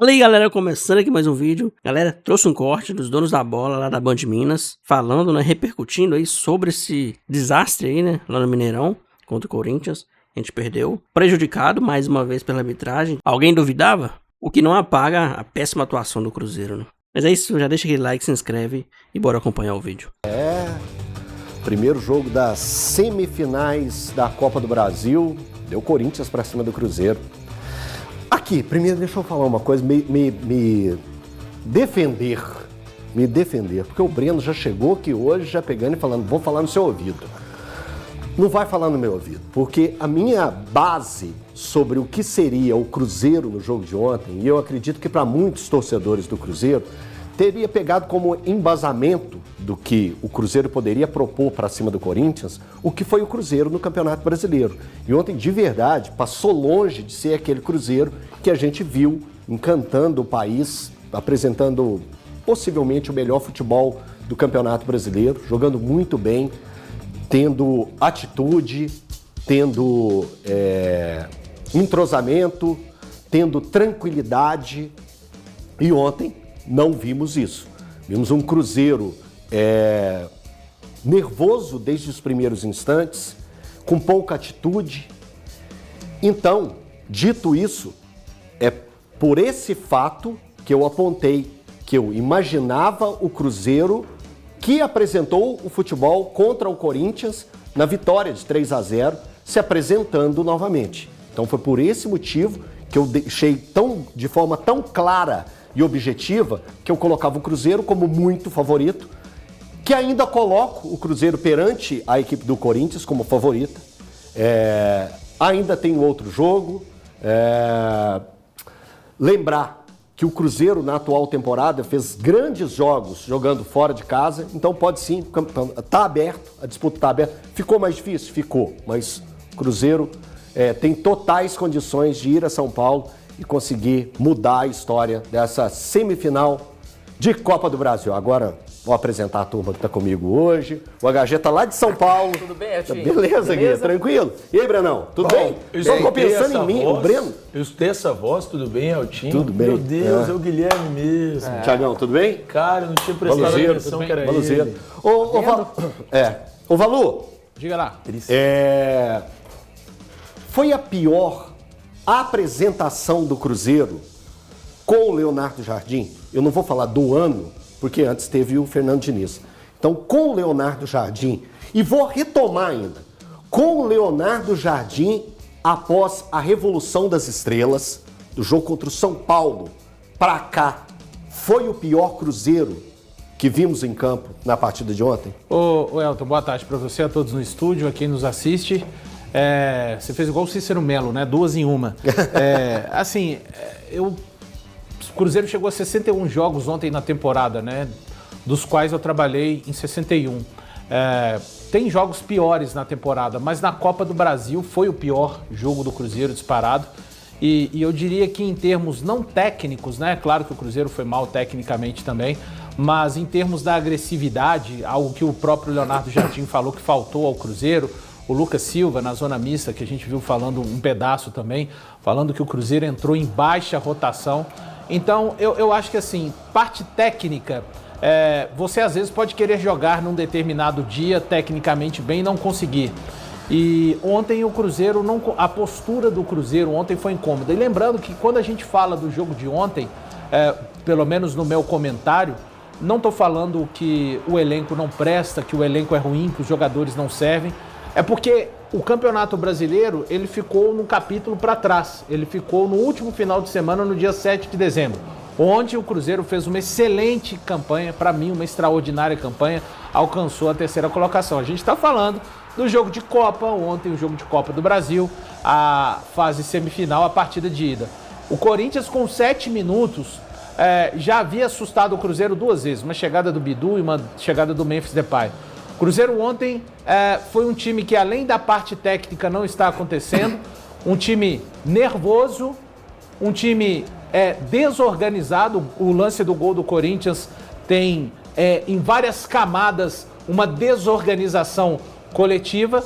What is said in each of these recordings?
Fala aí, galera, começando aqui mais um vídeo. Galera, trouxe um corte dos donos da bola lá da Band Minas, falando, né, repercutindo aí sobre esse desastre aí, né, lá no Mineirão, contra o Corinthians. A gente perdeu, prejudicado mais uma vez pela arbitragem. Alguém duvidava? O que não apaga a péssima atuação do Cruzeiro, né? Mas é isso, já deixa aquele like, se inscreve e bora acompanhar o vídeo. Primeiro jogo das semifinais da Copa do Brasil, deu Corinthians pra cima do Cruzeiro. Aqui, primeiro deixa eu falar uma coisa, me defender, porque o Breno já chegou aqui hoje, já pegando e falando, vou falar no seu ouvido. Não vai falar no meu ouvido, porque a minha base sobre o que seria o Cruzeiro no jogo de ontem, e eu acredito que para muitos torcedores do Cruzeiro, teria pegado como embasamento do que o Cruzeiro poderia propor para cima do Corinthians, o que foi o Cruzeiro no Campeonato Brasileiro. E ontem, de verdade, passou longe de ser aquele Cruzeiro que a gente viu encantando o país, apresentando possivelmente o melhor futebol do Campeonato Brasileiro, jogando muito bem, tendo atitude, tendo entrosamento, tendo tranquilidade. E ontem não vimos isso. Vimos um Cruzeiro nervoso desde os primeiros instantes, com pouca atitude. Então, dito isso, é por esse fato que eu apontei que eu imaginava o Cruzeiro que apresentou o futebol contra o Corinthians na vitória de 3-0, se apresentando novamente. Então foi por esse motivo que eu deixei de forma tão clara e objetiva que eu colocava o Cruzeiro como muito favorito, que ainda coloco o Cruzeiro perante a equipe do Corinthians como favorita. Ainda tem outro jogo. Lembrar que o Cruzeiro na atual temporada fez grandes jogos jogando fora de casa, então pode sim, está aberto, a disputa está aberta. Ficou mais difícil? Ficou, mas o Cruzeiro tem totais condições de ir a São Paulo e conseguir mudar a história dessa semifinal de Copa do Brasil. Agora vou apresentar a turma que está comigo hoje. O HG está lá de São Paulo. Tudo bem, Eltinho? Beleza, Gui? Tranquilo? E aí, Brenão? Tudo bem? Só ficou pensando em mim, o Breno? Eu escutei essa voz, tudo bem, Eltinho? Tudo bem. Meu Deus, é o Guilherme mesmo. Tiagão, tudo bem? Cara, eu não tinha prestado Valuzeiro, atenção que era Valuzeiro. ele. Ô, Valu, Diga lá. foi a pior apresentação do Cruzeiro com o Leonardo Jardim? Eu não vou falar do ano, porque antes teve o Fernando Diniz. Então, com o Leonardo Jardim, e vou retomar ainda, com o Leonardo Jardim após a Revolução das Estrelas, do jogo contra o São Paulo, pra cá, foi o pior Cruzeiro que vimos em campo na partida de ontem? Ô Elton, boa tarde para você, a todos no estúdio, a quem nos assiste. Você fez igual o Cícero Melo, né? 2 em 1. O Cruzeiro chegou a 61 jogos ontem na temporada, né? Dos quais eu trabalhei em 61. Tem jogos piores na temporada, mas na Copa do Brasil foi o pior jogo do Cruzeiro disparado. E eu diria que em termos não técnicos, né? Claro que o Cruzeiro foi mal tecnicamente também, mas em termos da agressividade, algo que o próprio Leonardo Jardim falou que faltou ao Cruzeiro, o Lucas Silva, na zona mista, que a gente viu falando um pedaço também, falando que o Cruzeiro entrou em baixa rotação. Então, eu acho que assim, parte técnica, você às vezes pode querer jogar num determinado dia tecnicamente bem e não conseguir. E ontem o Cruzeiro, a postura do Cruzeiro ontem foi incômoda. E lembrando que quando a gente fala do jogo de ontem, pelo menos no meu comentário, não estou falando que o elenco não presta, que o elenco é ruim, que os jogadores não servem. É porque o Campeonato Brasileiro, ele ficou num capítulo para trás. Ele ficou no último final de semana, no dia 7 de dezembro, onde o Cruzeiro fez uma excelente campanha, para mim, uma extraordinária campanha, alcançou a 3ª colocação. A gente está falando do jogo de Copa, ontem o jogo de Copa do Brasil, a fase semifinal, a partida de ida. O Corinthians, com 7 minutos, já havia assustado o Cruzeiro 2 vezes, uma chegada do Bidu e uma chegada do Memphis Depay. Cruzeiro ontem foi um time que, além da parte técnica não está acontecendo, um time nervoso, um time desorganizado. O lance do gol do Corinthians tem, em várias camadas, uma desorganização coletiva.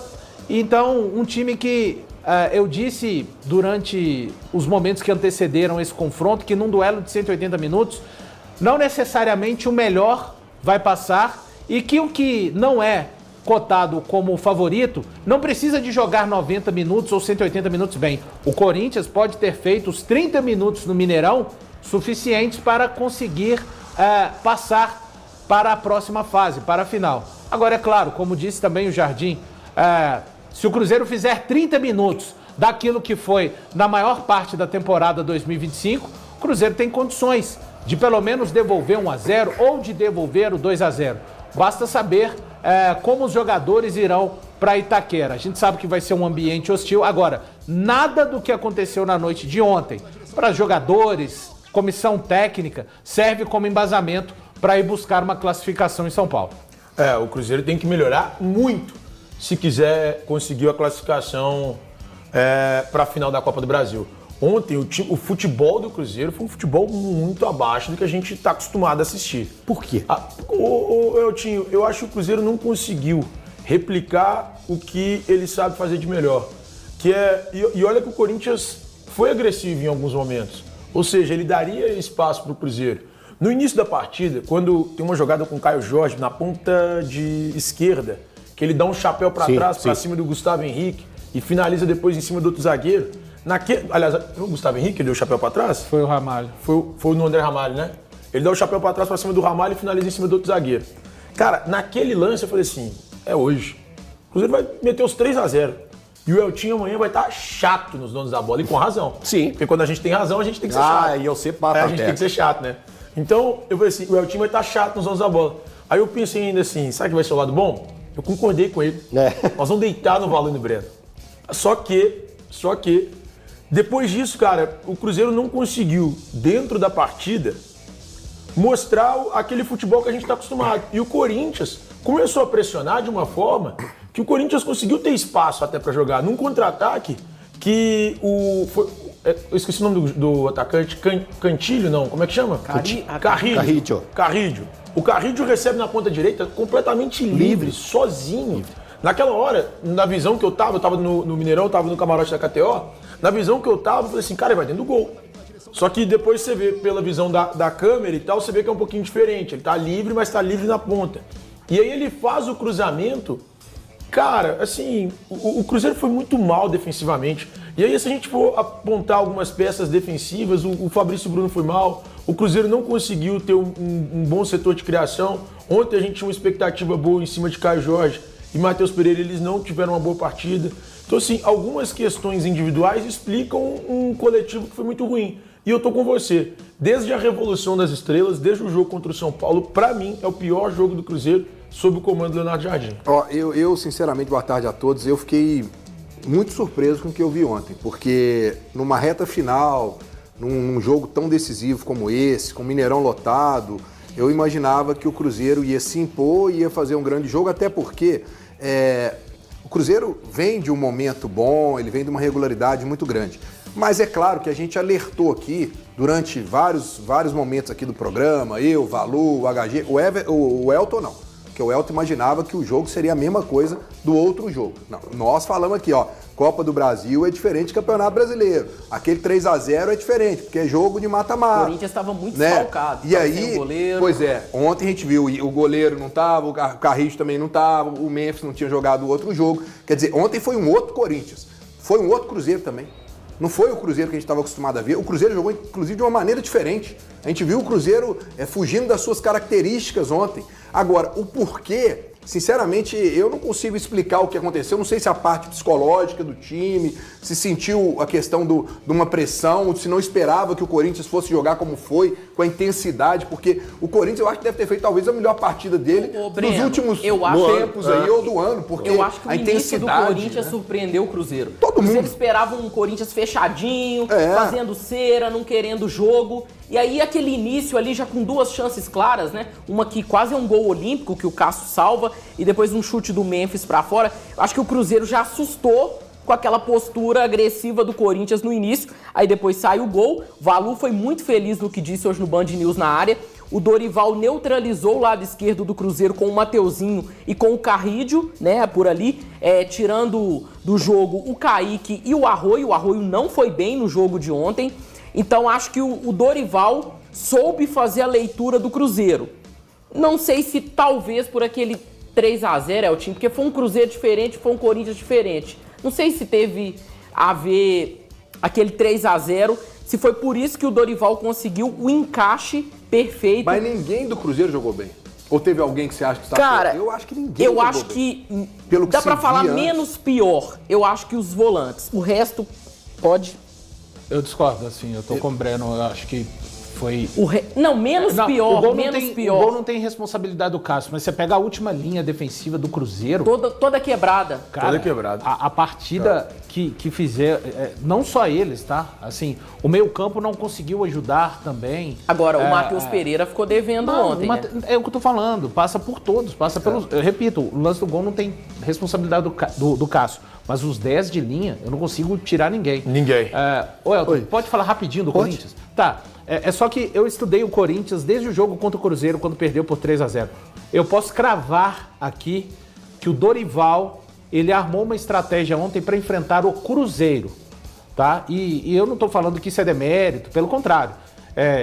Então, um time que eu disse durante os momentos que antecederam esse confronto que num duelo de 180 minutos, não necessariamente o melhor vai passar e que o que não é cotado como favorito não precisa de jogar 90 minutos ou 180 minutos bem. O Corinthians pode ter feito os 30 minutos no Mineirão suficientes para conseguir passar para a próxima fase, para a final. Agora, é claro, como disse também o Jardim, se o Cruzeiro fizer 30 minutos daquilo que foi na maior parte da temporada 2025, o Cruzeiro tem condições de pelo menos devolver 1-0 ou de devolver o 2-0. Basta saber como os jogadores irão para Itaquera. A gente sabe que vai ser um ambiente hostil. Agora, nada do que aconteceu na noite de ontem, para jogadores, comissão técnica, serve como embasamento para ir buscar uma classificação em São Paulo. O Cruzeiro tem que melhorar muito se quiser conseguir a classificação para a final da Copa do Brasil. Ontem, o futebol do Cruzeiro foi um futebol muito abaixo do que a gente está acostumado a assistir. Por quê? Eltinho, eu acho que o Cruzeiro não conseguiu replicar o que ele sabe fazer de melhor. E olha que o Corinthians foi agressivo em alguns momentos. Ou seja, ele daria espaço para o Cruzeiro. No início da partida, quando tem uma jogada com o Caio Jorge na ponta de esquerda, que ele dá um chapéu para trás, para cima do Gustavo Henrique e finaliza depois em cima do outro zagueiro. Aliás, o Gustavo Henrique deu o chapéu para trás? Foi o Ramalho. Foi no André Ramalho, né? Ele dá o chapéu para trás para cima do Ramalho e finaliza em cima do outro zagueiro. Cara, naquele lance eu falei assim, é hoje. O Cruzeiro vai meter os 3-0. E o Eltinho amanhã vai estar chato nos donos da bola, e com razão. Sim. Porque quando a gente tem razão, a gente tem que ser chato. E eu sei pata a gente tem que ser chato, né? Então, eu falei assim, o Eltinho vai estar chato nos donos da bola. Aí eu pensei ainda assim, sabe que vai ser o lado bom? Eu concordei com ele. Nós vamos deitar no Valone Breno. Só que, depois disso, cara, o Cruzeiro não conseguiu, dentro da partida, mostrar aquele futebol que a gente está acostumado. E o Corinthians começou a pressionar de uma forma que o Corinthians conseguiu ter espaço até para jogar. Num contra-ataque que eu esqueci o nome do atacante, Cantilho, não, como é que chama? Carrídio. O Carrídio recebe na ponta direita completamente livre, sozinho. Naquela hora, na visão que eu tava no Mineirão, tava no camarote da KTO, na visão que eu tava, eu falei assim, cara, ele vai dentro do gol. Só que depois você vê pela visão da câmera e tal, você vê que é um pouquinho diferente. Ele tá livre, mas tá livre na ponta. E aí ele faz o cruzamento. Cara, assim, o Cruzeiro foi muito mal defensivamente. E aí, se a gente for apontar algumas peças defensivas, o Fabrício Bruno foi mal, o Cruzeiro não conseguiu ter um bom setor de criação. Ontem a gente tinha uma expectativa boa em cima de Caio Jorge e Matheus Pereira, eles não tiveram uma boa partida. Então, assim, algumas questões individuais explicam um coletivo que foi muito ruim. E eu tô com você. Desde a Revolução das Estrelas, desde o jogo contra o São Paulo, pra mim, é o pior jogo do Cruzeiro sob o comando do Leonardo Jardim. Eu, sinceramente, boa tarde a todos. Eu fiquei muito surpreso com o que eu vi ontem, porque numa reta final, num jogo tão decisivo como esse, com o Mineirão lotado, eu imaginava que o Cruzeiro ia se impor e ia fazer um grande jogo, até porque o Cruzeiro vem de um momento bom, ele vem de uma regularidade muito grande. Mas é claro que a gente alertou aqui, durante vários momentos aqui do programa, eu, Valu, o HG, o Elton não. Porque o Elton imaginava que o jogo seria a mesma coisa do outro jogo. Não, nós falamos aqui, Copa do Brasil é diferente de Campeonato Brasileiro. Aquele 3-0 é diferente, porque é jogo de mata-mata. O Corinthians estava muito desfalcado. E aí, pois é, ontem a gente viu, o goleiro não estava, o Carrijo também não estava, o Memphis não tinha jogado o outro jogo. Quer dizer, ontem foi um outro Corinthians. Foi um outro Cruzeiro também. Não foi o Cruzeiro que a gente estava acostumado a ver. O Cruzeiro jogou, inclusive, de uma maneira diferente. A gente viu o Cruzeiro fugindo das suas características ontem. Agora, o porquê, sinceramente, eu não consigo explicar o que aconteceu. Não sei se a parte psicológica do time, se sentiu a questão de uma pressão, se não esperava que o Corinthians fosse jogar como foi, com a intensidade, porque o Corinthians, eu acho que deve ter feito talvez a melhor partida dele dos últimos tempos aí, ou do ano, porque eu acho que o a início do intensidade, Corinthians surpreendeu o Cruzeiro. Todo mundo. Eles esperavam um Corinthians fechadinho, fazendo cera, não querendo jogo. E aí aquele início ali já com duas chances claras, né? Uma que quase é um gol olímpico, que o Cássio salva, e depois um chute do Memphis pra fora. Eu acho que o Cruzeiro já assustou com aquela postura agressiva do Corinthians no início, aí depois sai o gol. Valu foi muito feliz no que disse hoje no Band News na área. O Dorival neutralizou o lado esquerdo do Cruzeiro com o Mateuzinho e com o Carrídio, né, por ali, tirando do jogo o Kaique e o Arroio. O Arroio não foi bem no jogo de ontem, então acho que o Dorival soube fazer a leitura do Cruzeiro. Não sei se talvez por aquele 3-0 o time, porque foi um Cruzeiro diferente, foi um Corinthians diferente. Não sei se teve a ver aquele 3-0, se foi por isso que o Dorival conseguiu o encaixe perfeito. Mas ninguém do Cruzeiro jogou bem. Ou teve alguém que você acha que está Cara, pior? Eu acho que ninguém eu jogou acho bem. que Pelo que dá se pra falar via antes. menos pior. Eu acho que os volantes. O resto pode. Eu discordo, assim, eu tô com o Breno, eu acho que foi... Não, menos Não, pior, o gol menos não tem, pior. O gol não tem responsabilidade do Cássio, mas você pega a última linha defensiva do Cruzeiro... Toda quebrada. Cara, Toda quebrada. A partida que fizeram, não só eles, tá? Assim, o meio-campo não conseguiu ajudar também. Agora, o Matheus Pereira ficou devendo ontem. Né? É o que eu tô falando, passa por todos, passa pelos. Eu repito, o lance do gol não tem responsabilidade do Cássio. Mas os 10 de linha, eu não consigo tirar ninguém. Ninguém. Ô, Elton, pode falar rapidinho do Corinthians? Tá. É só que eu estudei o Corinthians desde o jogo contra o Cruzeiro, quando perdeu por 3-0. Eu posso cravar aqui que o Dorival, ele armou uma estratégia ontem para enfrentar o Cruzeiro, tá? E eu não tô falando que isso é demérito, pelo contrário.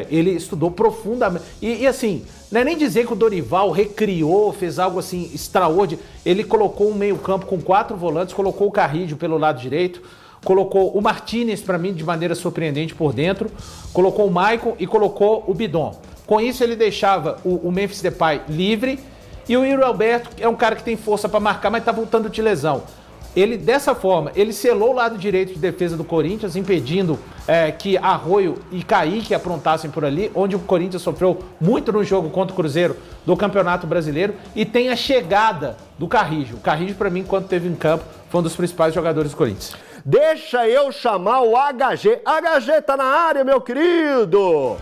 Ele estudou profundamente. E assim, não é nem dizer que o Dorival recriou, fez algo assim extraordinário. Ele colocou um meio-campo com 4 volantes, colocou o Carrídio pelo lado direito, colocou o Martínez, para mim, de maneira surpreendente por dentro, colocou o Maicon e colocou o Bidon. Com isso, ele deixava o Memphis Depay livre e o Yuri Alberto é um cara que tem força para marcar, mas tá voltando de lesão. Ele, dessa forma, ele selou o lado direito de defesa do Corinthians, impedindo que Arroio e Kaique aprontassem por ali, onde o Corinthians sofreu muito no jogo contra o Cruzeiro do Campeonato Brasileiro, e tem a chegada do Carrígio. O Carrígio, para mim, enquanto esteve em campo, foi um dos principais jogadores do Corinthians. Deixa eu chamar o HG. HG tá na área, meu querido!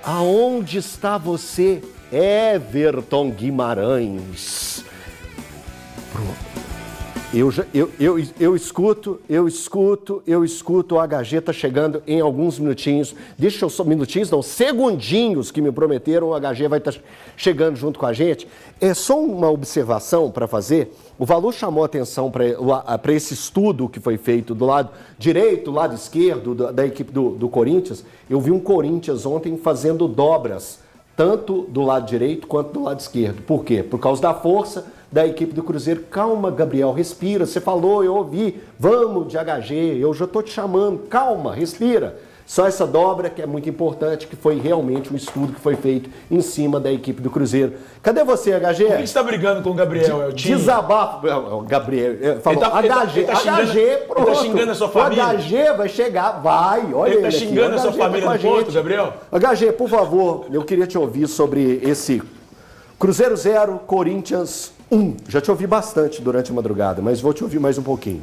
Aonde está você, Everton Guimarães? Eu escuto, o HG tá chegando em alguns minutinhos. Deixa eu só, minutinhos não, segundinhos que me prometeram, o HG vai estar chegando junto com a gente. É só uma observação para fazer. O Valu chamou atenção para esse estudo que foi feito do lado direito, do lado esquerdo da equipe do Corinthians. Eu vi um Corinthians ontem fazendo dobras, tanto do lado direito quanto do lado esquerdo. Por quê? Por causa da força da equipe do Cruzeiro. Calma, Gabriel, respira. Você falou, eu ouvi. Vamos de HG, eu já estou te chamando. Calma, respira. Só essa dobra que é muito importante, que foi realmente um estudo que foi feito em cima da equipe do Cruzeiro. Cadê você, HG? Por que você está brigando com o Gabriel, Eltinho? Desabafo. Gabriel, falou, HG, pronto. Ele tá xingando a sua família? O HG vai chegar, vai, olha ele tá xingando a sua família no ponto, Gabriel? HG, por favor, eu queria te ouvir sobre esse Cruzeiro 0, Corinthians 1. Já te ouvi bastante durante a madrugada, mas vou te ouvir mais um pouquinho.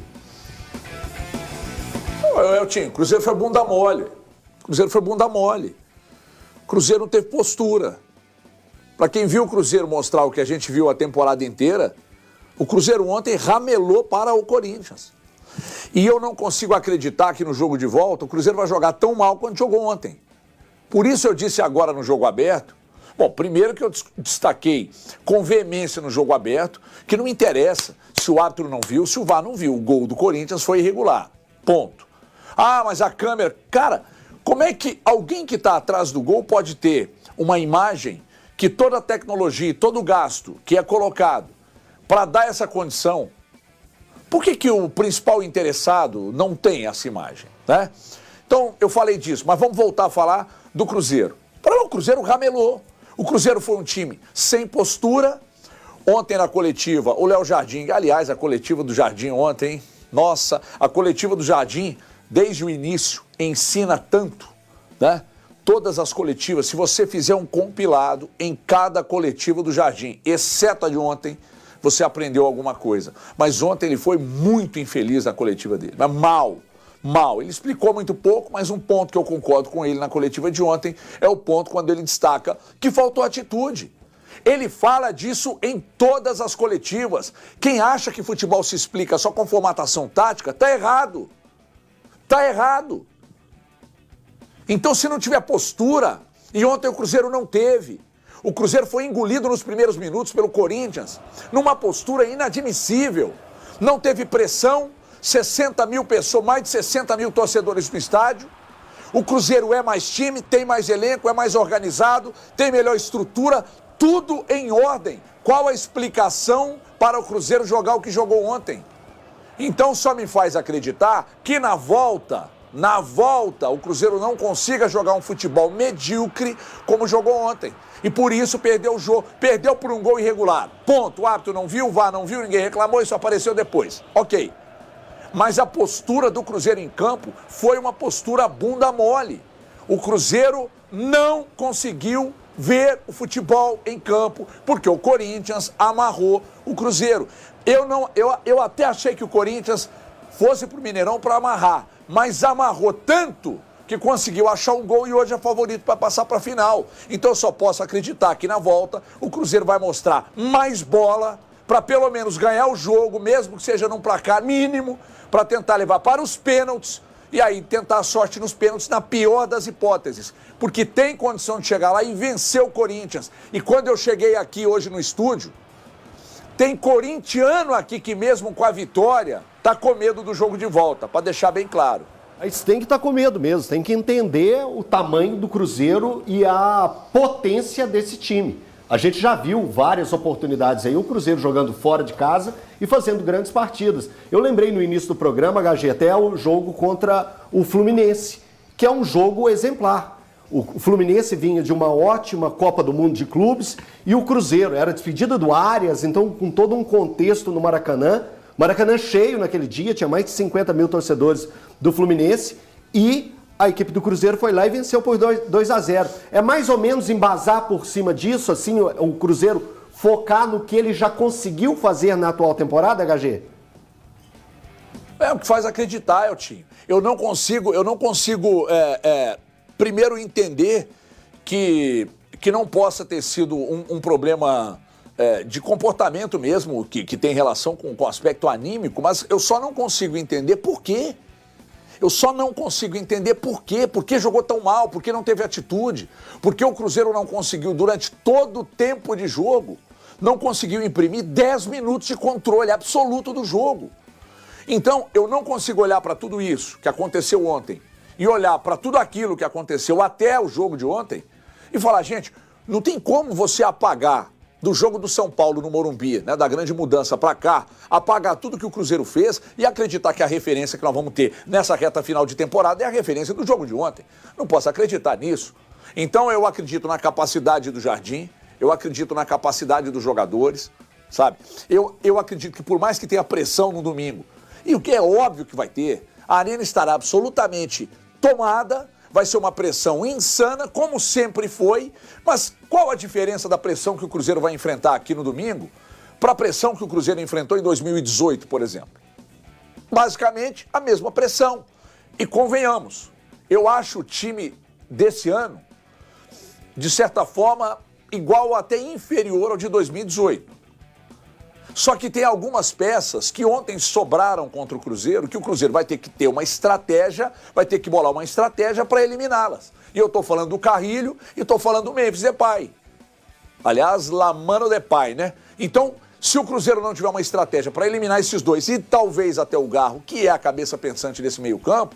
Eltinho, Cruzeiro foi bunda mole. Cruzeiro foi bunda mole. Cruzeiro não teve postura. Para quem viu o Cruzeiro mostrar o que a gente viu a temporada inteira, o Cruzeiro ontem ramelou para o Corinthians. E eu não consigo acreditar que no jogo de volta o Cruzeiro vai jogar tão mal quanto jogou ontem. Por isso eu disse agora no jogo aberto, bom, primeiro que eu destaquei com veemência no jogo aberto, que não interessa se o árbitro não viu, se o VAR não viu. O gol do Corinthians foi irregular. Ponto. Ah, mas a câmera... Cara, como é que alguém que está atrás do gol pode ter uma imagem que toda a tecnologia e todo o gasto que é colocado para dar essa condição, por que o principal interessado não tem essa imagem, né? Então, eu falei disso, mas vamos voltar a falar do Cruzeiro. O Cruzeiro ramelou. O Cruzeiro foi um time sem postura. Ontem na coletiva, o Léo Jardim, aliás, a coletiva do Jardim ontem, nossa, a coletiva do Jardim, desde o início, ensina tanto, né? Todas as coletivas, se você fizer um compilado em cada coletiva do Jardim, exceto a de ontem, você aprendeu alguma coisa. Mas ontem ele foi muito infeliz na coletiva dele, mas mal. Ele explicou muito pouco, mas um ponto que eu concordo com ele na coletiva de ontem é o ponto quando ele destaca que faltou atitude. Ele fala disso em todas as coletivas. Quem acha que futebol se explica só com formatação tática, tá errado. Tá errado. Então, se não tiver postura, e ontem o Cruzeiro não teve, o Cruzeiro foi engolido nos primeiros minutos pelo Corinthians, numa postura inadmissível. Não teve pressão, 60 mil pessoas, mais de 60 mil torcedores no estádio. O Cruzeiro é mais time, tem mais elenco, é mais organizado, tem melhor estrutura, tudo em ordem. Qual a explicação para o Cruzeiro jogar o que jogou ontem? Então só me faz acreditar que na volta, o Cruzeiro não consiga jogar um futebol medíocre como jogou ontem. E por isso perdeu o jogo, perdeu por um gol irregular. Ponto, o árbitro não viu, o VAR não viu, ninguém reclamou, isso apareceu depois. Ok. Mas a postura do Cruzeiro em campo foi uma postura bunda mole. O Cruzeiro não conseguiu ver o futebol em campo, porque o Corinthians amarrou o Cruzeiro. Eu até achei que o Corinthians fosse pro Mineirão para amarrar, mas amarrou tanto que conseguiu achar um gol e hoje é favorito para passar para a final. Então eu só posso acreditar que na volta o Cruzeiro vai mostrar mais bola para pelo menos ganhar o jogo, mesmo que seja num placar mínimo, para tentar levar para os pênaltis e aí tentar a sorte nos pênaltis na pior das hipóteses, porque tem condição de chegar lá e vencer o Corinthians. E quando eu cheguei aqui hoje no estúdio, tem corintiano aqui que mesmo com a vitória tá com medo do jogo de volta, para deixar bem claro. Mas tem que estar com medo mesmo, tem que entender o tamanho do Cruzeiro e a potência desse time. A gente já viu várias oportunidades aí, o Cruzeiro jogando fora de casa e fazendo grandes partidas. Eu lembrei no início do programa, HG, até o jogo contra o Fluminense, que é um jogo exemplar. O Fluminense vinha de uma ótima Copa do Mundo de clubes e o Cruzeiro era despedida do Arias, então com todo um contexto no Maracanã. Maracanã cheio naquele dia, tinha mais de 50 mil torcedores do Fluminense e a equipe do Cruzeiro foi lá e venceu por 2-0. É mais ou menos embasar por cima disso, assim, o Cruzeiro focar no que ele já conseguiu fazer na atual temporada, HG? É o que faz acreditar, Eltinho. Eu não consigo primeiro entender que não possa ter sido um problema de comportamento mesmo, que tem relação com o aspecto anímico, mas eu só não consigo entender por quê. Eu só não consigo entender por quê. Por que jogou tão mal? Por que não teve atitude? Por que o Cruzeiro não conseguiu, durante todo o tempo de jogo, não conseguiu imprimir 10 minutos de controle absoluto do jogo? Então, eu não consigo olhar para tudo isso que aconteceu ontem e olhar para tudo aquilo que aconteceu até o jogo de ontem e falar, gente, não tem como você apagar do jogo do São Paulo no Morumbi, né, da grande mudança para cá, apagar tudo que o Cruzeiro fez e acreditar que a referência que nós vamos ter nessa reta final de temporada é a referência do jogo de ontem. Não posso acreditar nisso. Então eu acredito na capacidade do Jardim, eu acredito na capacidade dos jogadores, sabe? Eu acredito que por mais que tenha pressão no domingo, e o que é óbvio que vai ter, a arena estará absolutamente tomada, vai ser uma pressão insana, como sempre foi, mas qual a diferença da pressão que o Cruzeiro vai enfrentar aqui no domingo para a pressão que o Cruzeiro enfrentou em 2018, por exemplo? Basicamente, a mesma pressão. E convenhamos, eu acho o time desse ano, de certa forma, igual ou até inferior ao de 2018. Só que tem algumas peças que ontem sobraram contra o Cruzeiro, que o Cruzeiro vai ter que ter uma estratégia, vai ter que bolar uma estratégia para eliminá-las. E eu estou falando do Carrilho e estou falando do Memphis Depay. Aliás, La Mano Depay, né? Então, se o Cruzeiro não tiver uma estratégia para eliminar esses dois, e talvez até o Garro, que é a cabeça pensante desse meio-campo,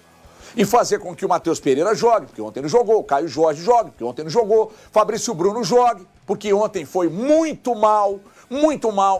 e fazer com que o Matheus Pereira jogue, porque ontem não jogou, o Caio Jorge jogue, porque ontem não jogou, Fabrício Bruno jogue, porque ontem foi muito mal,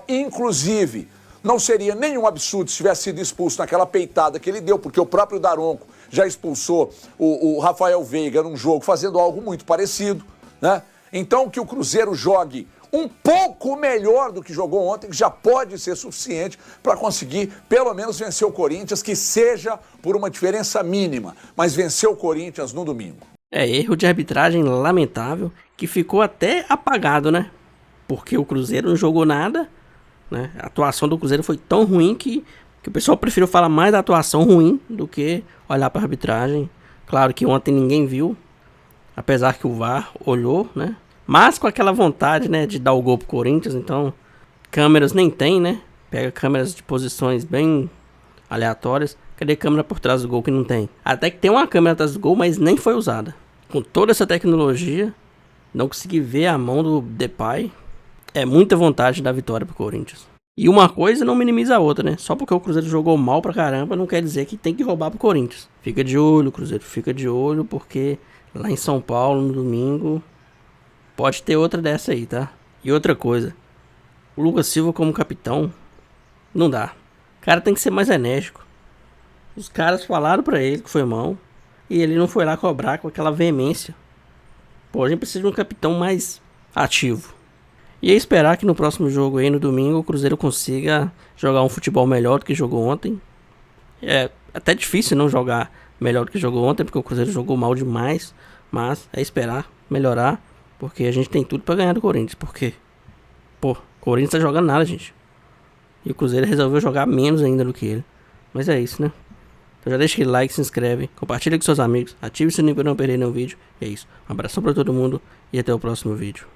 inclusive não seria nenhum absurdo se tivesse sido expulso naquela peitada que ele deu, porque o próprio Daronco já expulsou o Rafael Veiga num jogo fazendo algo muito parecido, né? Então que o Cruzeiro jogue um pouco melhor do que jogou ontem, que já pode ser suficiente para conseguir pelo menos vencer o Corinthians, que seja por uma diferença mínima, mas vencer o Corinthians no domingo. Erro de arbitragem lamentável, que ficou até apagado, né? Porque o Cruzeiro não jogou nada, né? A atuação do Cruzeiro foi tão ruim que o pessoal preferiu falar mais da atuação ruim do que olhar para a arbitragem. Claro que ontem ninguém viu, apesar que o VAR olhou, né? Mas com aquela vontade, né, de dar o gol pro Corinthians, então câmeras nem tem, né? Pega câmeras de posições bem aleatórias. Cadê câmera por trás do gol que não tem? Até que tem uma câmera atrás do gol, mas nem foi usada. Com toda essa tecnologia, não consegui ver a mão do Depay. É muita vontade da vitória pro Corinthians. E uma coisa não minimiza a outra, né? Só porque o Cruzeiro jogou mal pra caramba, não quer dizer que tem que roubar pro Corinthians. Fica de olho, Cruzeiro, fica de olho, porque lá em São Paulo, no domingo, pode ter outra dessa aí, tá? E outra coisa, o Lucas Silva como capitão, não dá. O cara tem que ser mais enérgico. Os caras falaram pra ele que foi mão, e ele não foi lá cobrar com aquela veemência. Pô, a gente precisa de um capitão mais ativo. E é esperar que no próximo jogo aí, no domingo, o Cruzeiro consiga jogar um futebol melhor do que jogou ontem. É até difícil não jogar melhor do que jogou ontem, porque o Cruzeiro jogou mal demais. Mas é esperar melhorar, porque a gente tem tudo pra ganhar do Corinthians. Porque, pô, o Corinthians tá jogando nada, gente. E o Cruzeiro resolveu jogar menos ainda do que ele. Mas é isso, né? Então já deixa aquele like, se inscreve, compartilha com seus amigos, ative o sininho pra não perder nenhum vídeo. E é isso. Um abração pra todo mundo e até o próximo vídeo.